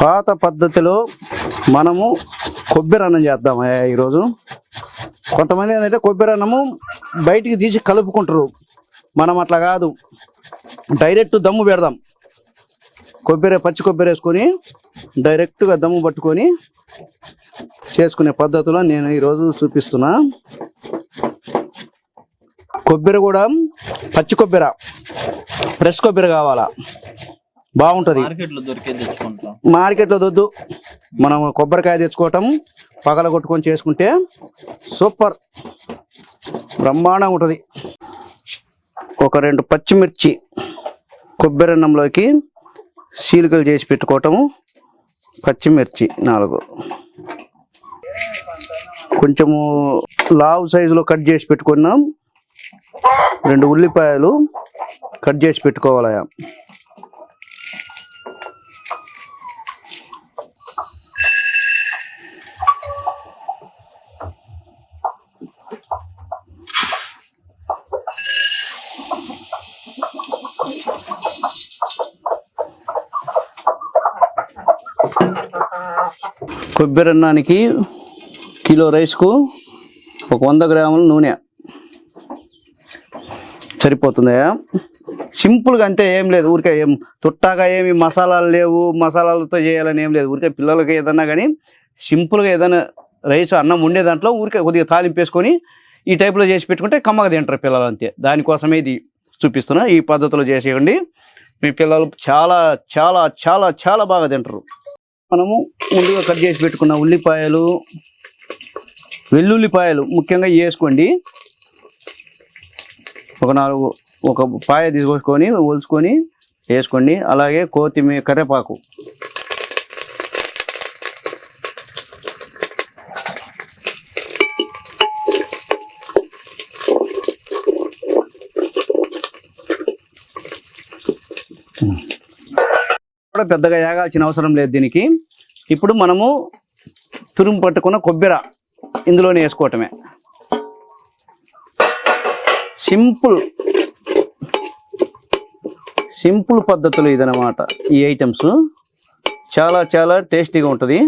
పాత పద్ధతిలో మనము కొబ్బరి అన్నం చేద్దాం ఈరోజు. కొంతమంది ఏంటంటే కొబ్బరి అన్నము బయటికి తీసి కలుపుకుంటారు. మనం అట్లా కాదు, డైరెక్ట్ దమ్ము పెడదాం. పచ్చి కొబ్బరి వేసుకొని డైరెక్ట్గా దమ్ము పట్టుకొని చేసుకునే పద్ధతిలో నేను ఈరోజు చూపిస్తున్నా. కొబ్బరి కూడా పచ్చి కొబ్బరి, ఫ్రెష్ కొబ్బరి కావాలా, బాగుంటుంది. మార్కెట్లో దొద్దు, మనం కొబ్బరికాయ తెచ్చుకోవటం పగల కొట్టుకొని చేసుకుంటే సూపర్ బ్రహ్మాండంగా ఉంటుంది. ఒక 2 పచ్చిమిర్చి కొబ్బరి అన్నంలోకి చీలికలు చేసి పెట్టుకోవటము. పచ్చిమిర్చి 4, కొంచెము లావు సైజులో కట్ చేసి పెట్టుకున్నాం. 2 ఉల్లిపాయలు కట్ చేసి పెట్టుకోవాలి. కొబ్బరి అన్నానికి కిలో రైస్కు ఒక 100 గ్రాముల నూనె సరిపోతుందా? సింపుల్గా అంతే, ఏం లేదు. ఊరికే ఏం తుట్టాగా ఏమి మసాలాలు లేవు, మసాలాలతో చేయాలని ఏం లేదు. ఊరికే పిల్లలకి ఏదన్నా కానీ సింపుల్గా ఏదైనా రైస్ అన్నం ఉండే దాంట్లో ఊరికే కొద్దిగా తాలింపు వేసుకొని ఈ టైప్లో చేసి పెట్టుకుంటే కమ్మగా తింటారు పిల్లలు, అంతే. దానికోసమే ఇది చూపిస్తున్నా. ఈ పద్ధతిలో చేసేయండి, మీ పిల్లలు చాలా చాలా చాలా చాలా బాగా తింటారు. మనము ముందుగా కట్ చేసి పెట్టుకున్న ఉల్లిపాయలు, వెల్లుల్లిపాయలు ముఖ్యంగా వేసుకోండి. ఒక పాయ తీసుకొని ఒలుచుకొని వేసుకోండి. అలాగే కొత్తిమీర, కరివేపాకు, కూడా పెద్దగా ఏగాల్సిన అవసరం లేదు దీనికి. ఇప్పుడు మనము తురుము పట్టుకున్న కొబ్బరి ఇందులోనే వేసుకోవటమే. సింపుల్ పద్ధతులు ఇదన్నమాట. ఈ ఐటమ్స్ చాలా చాలా టేస్టీగా ఉంటుంది.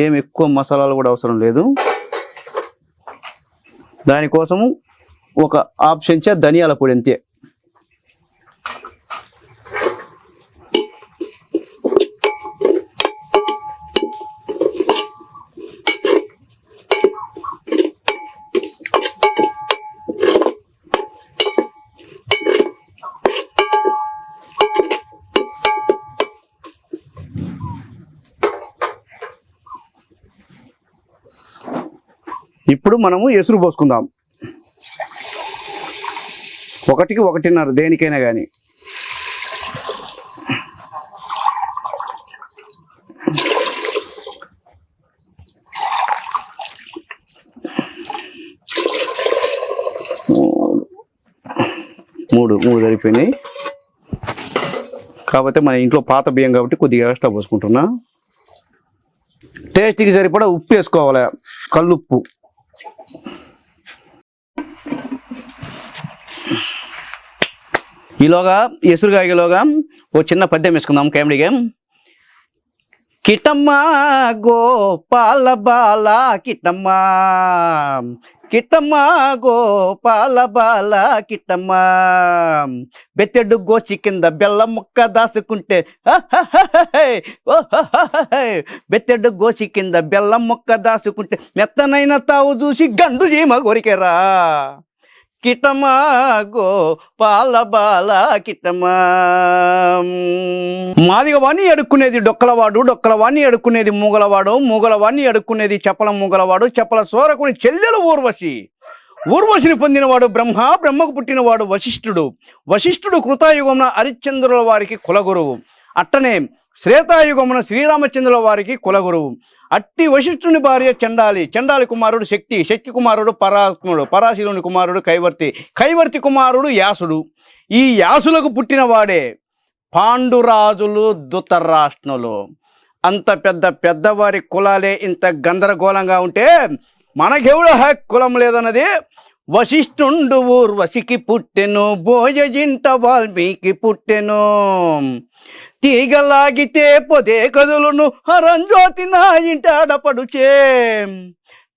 ఏం ఎక్కువ మసాలాలు కూడా అవసరం లేదు. దానికోసము ఒక ఆప్షన్ ధనియాల పొడి, అంతే. ఇప్పుడు మనము ఎసురు పోసుకుందాం. 1కి 1.5 దేనికైనా కానీ. మూడు సరిపోయినాయి. కాకపోతే మన ఇంట్లో పాత బియ్యం కాబట్టి కొద్దిగా ఎక్స్ట్రా పోసుకుంటున్నా. టేస్ట్కి సరిపడా ఉప్పు వేసుకోవాలి, కల్లుప్పు. ఈలోగా ఎసురుగాయలోగా ఓ చిన్న పద్యం వేసుకుందాం, కామెడీ గేమ్. కిటమ్మ గోపాల బాల, కిటమ్మ కిటమ్మ గోపాల బాల, కిటమ్మ బెత్తెడు గోచి కింద బెల్లం ముక్క దాసుకుంటే, బెత్తెడు గోచి కింద బెల్లం ముక్క దాసుకుంటే మెత్తనైన తావు చూసి గండు జీమ గొరికెరా. కిటమా గోపాల బాల, కిటమా. మాదిగవాణ్ణి అడుక్కునేది డొక్కలవాడు, డొక్కలవాణ్ణి అడుక్కునేది మూగలవాడు, మూగలవాణ్ణి అడుక్కునేది చెప్పల మూగలవాడు, చెప్పల సోరకుని చెల్లెలు ఊర్వశి, ఊర్వశిని పొందినవాడు బ్రహ్మ, బ్రహ్మకు పుట్టినవాడు వశిష్ఠుడు, వశిష్ఠుడు కృతాయుగమున హరిశ్చంద్రుల వారికి కులగురువు, అట్టనే శ్వేతాయుగమున శ్రీరామచంద్రుల వారికి కులగురువు. అట్టి వశిష్ఠుని భార్య చండాలి, చండాలి కుమారుడు శక్తి, శక్తి కుమారుడు పరాత్ముడు, పరాశరుని కుమారుడు కైవర్తి, కైవర్తి కుమారుడు యాసుడు. ఈ యాసులకు పుట్టినవాడే పాండురాజులు, ధృతరాష్ట్రులు. అంత పెద్దవారి కులాలే ఇంత గందరగోళంగా ఉంటే మనకెవడ కులం లేదన్నది వశిష్ఠుండు ఊర్వశికి పుట్టెను, బోయజింట వాల్మీకి పుట్టెను. తీగలాగితే పొదే కదులును, హరంజ్యోతి నా ఇంట ఆడపడుచే.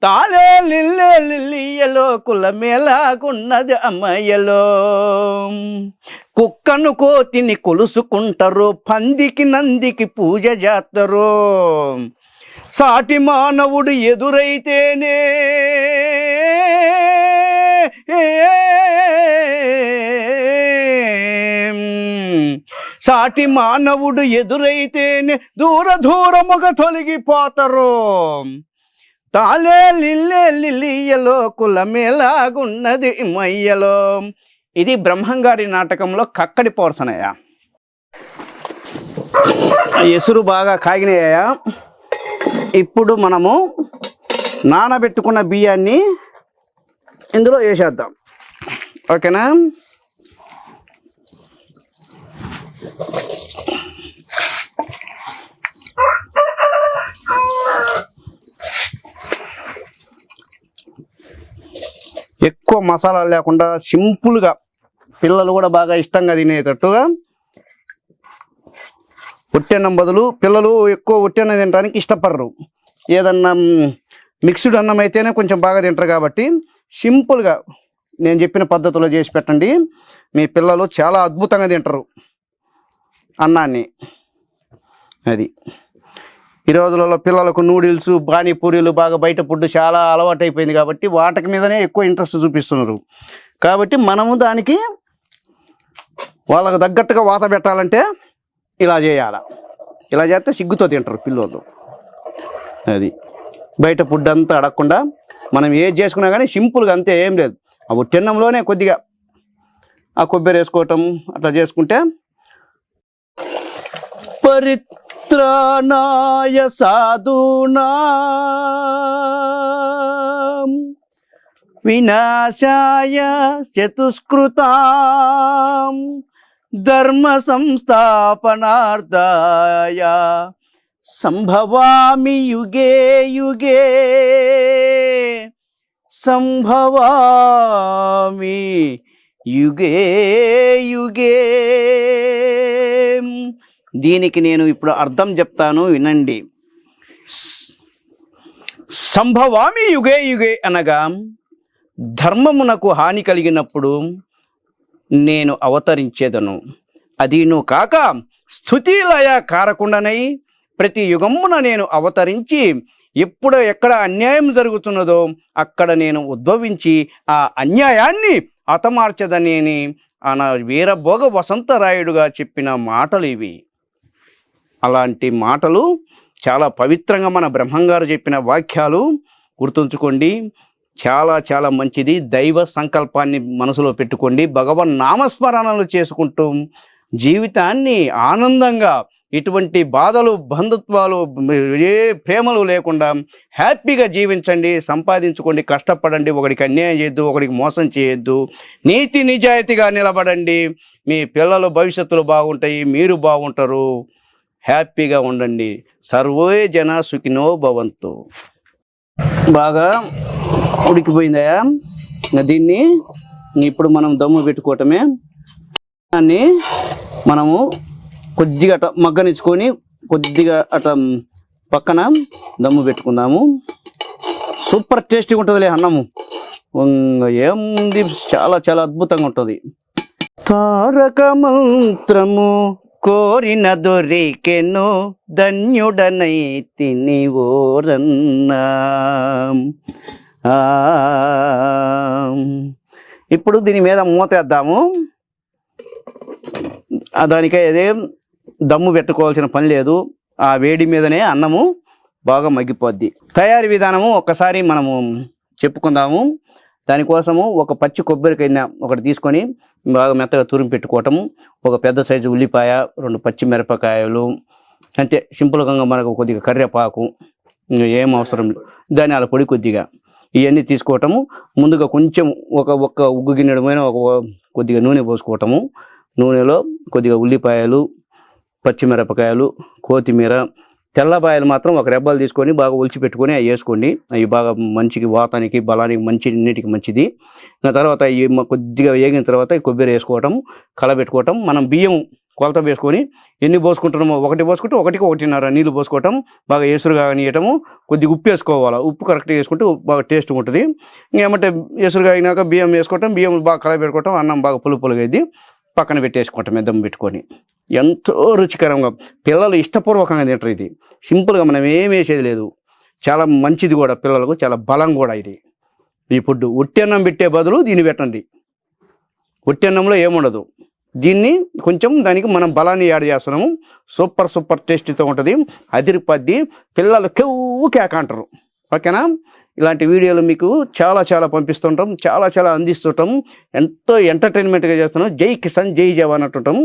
తాలే లిల్లే లిల్లియలో కులమేలాగున్నది అమ్మయ్యలో. కుక్కను కోతిని కొలుసుకుంటారు, పందికి నందికి పూజ చేస్తారు. సాటి మానవుడు ఎదురైతేనే సాటి మానవుడు ఎదురైతేనే దూరముగా తొలగిపోతారు. తాలే లిల్లే లిల్లియలో కులమేలాగున్నది మయ్యలో. ఇది బ్రహ్మంగారి నాటకంలో కక్కడి పోర్సనయ్య. ఎసురు బాగా కాగినాయా. ఇప్పుడు మనము నానబెట్టుకున్న బియ్యాన్ని ఇందులో వేసేద్దాం. ఓకేనా? ఎక్కువ మసాలా లేకుండా సింపుల్గా పిల్లలు కూడా బాగా ఇష్టంగా తినేటట్టుగా ఒట్టన్నం బదులు పిల్లలు ఎక్కువ ఒట్టన్నం తినడానికి ఇష్టపడరు. ఏదన్నా మిక్స్డ్ అన్నం అయితేనే కొంచెం బాగా తింటారు. కాబట్టి సింపుల్గా నేను చెప్పిన పద్ధతిలో చేసి పెట్టండి. మీ పిల్లలు చాలా అద్భుతంగా తింటారు అన్నాన్ని. అది ఈ రోజులలో పిల్లలకు నూడిల్స్, పానీపూరీలు బాగా బయట ఫుడ్ చాలా అలవాటు అయిపోయింది. కాబట్టి వాటికి మీదనే ఎక్కువ ఇంట్రెస్ట్ చూపిస్తున్నారు. కాబట్టి మనము దానికి వాళ్ళకు తగ్గట్టుగా వాత పెట్టాలంటే ఇలా చేయాలి. ఇలా చేస్తే సిగ్గుతో తింటారు పిల్లలు. అది బయట ఫుడ్ అంతా అడగకుండా మనం ఏది చేసుకున్నా కానీ సింపుల్గా అంతే, ఏం లేదు. ఆ ఒట్టన్నంలోనే కొద్దిగా ఆ కొబ్బరి వేసుకోవటం అట్లా చేసుకుంటే. పరిత్రాణాయ సాధూనాం వినాశాయ చతుష్కృతాం ధర్మ సంస్థాపనార్థాయ సంభవామి యుగే యుగే సంభవామి యుగే యుగే. దీనికి నేను ఇప్పుడు అర్థం చెప్తాను, వినండి. సంభవామి యుగే యుగే అనగా ధర్మమునకు హాని కలిగినప్పుడు నేను అవతరించేదను. అదీను కాక స్థుతిలయ కారకుండానై ప్రతి యుగమున నేను అవతరించి ఎప్పుడు ఎక్కడ అన్యాయం జరుగుతున్నదో అక్కడ నేను ఉద్భవించి ఆ అన్యాయాన్ని హతమార్చదనేని అన వీరభోగ వసంతరాయుడుగా చెప్పిన మాటలు ఇవి. అలాంటి మాటలు చాలా పవిత్రంగా మన బ్రహ్మంగారు చెప్పిన వాక్యాలు గుర్తుంచుకోండి. చాలా చాలా మంచిది. దైవ సంకల్పాన్ని మనసులో పెట్టుకోండి. భగవన్ నామస్మరణలు చేసుకుంటూ జీవితాన్ని ఆనందంగా, ఎటువంటి బాధలు, బంధుత్వాలు, ఏ ప్రేమలు లేకుండా హ్యాపీగా జీవించండి. సంపాదించుకోండి, కష్టపడండి. ఒకడికి అన్యాయం చేయొద్దు, ఒకడికి మోసం చేయొద్దు. నీతి నిజాయితీగా నిలబడండి. మీ పిల్లలు భవిష్యత్తులో బాగుంటాయి, మీరు బాగుంటారు. హ్యాపీగా ఉండండి. సర్వే జన సుఖినో భవంతు. బాగా ఉడికిపోయిందా? దీన్ని ఇప్పుడు మనం దమ్ము పెట్టుకోవటమే. దాన్ని మనము కొద్దిగా అట మగ్గనిచ్చుకొని కొద్దిగా అట పక్కన దమ్ము పెట్టుకుందాము. సూపర్ టేస్టీగా ఉంటుందిలే అన్నము. ఏముంది, చాలా చాలా అద్భుతంగా ఉంటుంది. తారక మంత్రము కోరిన దొరికెను, ధన్యుడనైతిని ఓరన్నా. ఇప్పుడు దీని మీద మూతేద్దాము. దానికే అదే దమ్ము పెట్టుకోవాల్సిన పని లేదు. ఆ వేడి మీదనే అన్నము బాగా మగ్గిపోద్ది. తయారీ విధానము ఒక్కసారి మనము చెప్పుకుందాము. దానికోసము ఒక పచ్చి కొబ్బరికాయ ఒకటి తీసుకొని బాగా మెత్తగా తురిమి పెట్టుకోవటము, ఒక పెద్ద సైజు ఉల్లిపాయ, 2 పచ్చిమిరపకాయలు, అంతే సింపుల్గా మనకు కొద్దిగా కరివేపాకు, ఏం అవసరం లేదు, ధనియాల పొడి కొద్దిగా, ఇవన్నీ తీసుకోవటము. ముందుగా కొంచెం ఒక ఉగ్గు గిన్నెడమైన కొద్దిగా నూనె పోసుకోవటము. నూనెలో కొద్దిగా ఉల్లిపాయలు, పచ్చిమిరపకాయలు, కొత్తిమీర, తెల్లబాయలు మాత్రం ఒక రెబ్బలు తీసుకొని బాగా ఒలిచి పెట్టుకొని అవి వేసుకోండి. అవి బాగా మంచికి వాతానికి బలానికి నీటికి మంచిది. ఆ తర్వాత ఇవి కొద్దిగా వేగిన తర్వాత కొబ్బరి వేసుకోవటం, కలబెట్టుకోవటం. మనం బియ్యం కొలత వేసుకొని ఎన్ని పోసుకుంటున్నామో ఒకటి పోసుకుంటే ఒకటికి 1.5 నీళ్ళు పోసుకోవటం, బాగా ఎసురుగా నీయటము. కొద్దిగా ఉప్పు వేసుకోవాలి. ఉప్పు కరెక్ట్గా వేసుకుంటే బాగా టేస్ట్గా ఉంటుంది. ఇంకేమంటే ఎసురుగా అయినాక బియ్యం వేసుకోవటం, బియ్యం బాగా కలబెట్టుకోవటం, అన్నం బాగా పులుపులుగా అయింది పక్కన పెట్టేసుకోవటం, దమ్ పెట్టుకొని. ఎంతో రుచికరంగా పిల్లలు ఇష్టపూర్వకంగా తింటారు. ఇది సింపుల్గా మనం ఏం వేసేది లేదు. చాలా మంచిది కూడా పిల్లలకు, చాలా బలం కూడా ఇది. ఈ ఫుడ్ ఉట్టి అన్నం పెట్టే బదులు దీన్ని పెట్టండి. ఉట్టి అన్నంలో ఏముండదు. దీన్ని కొంచెం దానికి మనం బలాన్ని యాడ్ చేస్తున్నాము. సూపర్ టేస్టీతో ఉంటుంది. అదిరిపద్ది. పిల్లలు కెవ్వు కేక అంటారు. ఓకేనా? ఇలాంటి వీడియోలు మీకు చాలా పంపిస్తుంటాం, చాలా అందిస్తుంటాం. ఎంతో ఎంటర్టైన్మెంట్గా చేస్తున్నాం. జై కిసాన్ జై జవాన్ అంటుంటాం.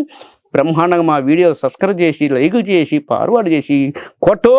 బ్రహ్మాండంగా మా వీడియోలు సబ్స్క్రైబ్ చేసి, లైక్ చేసి, ఫార్వర్డ్ చేసి కొట్టు.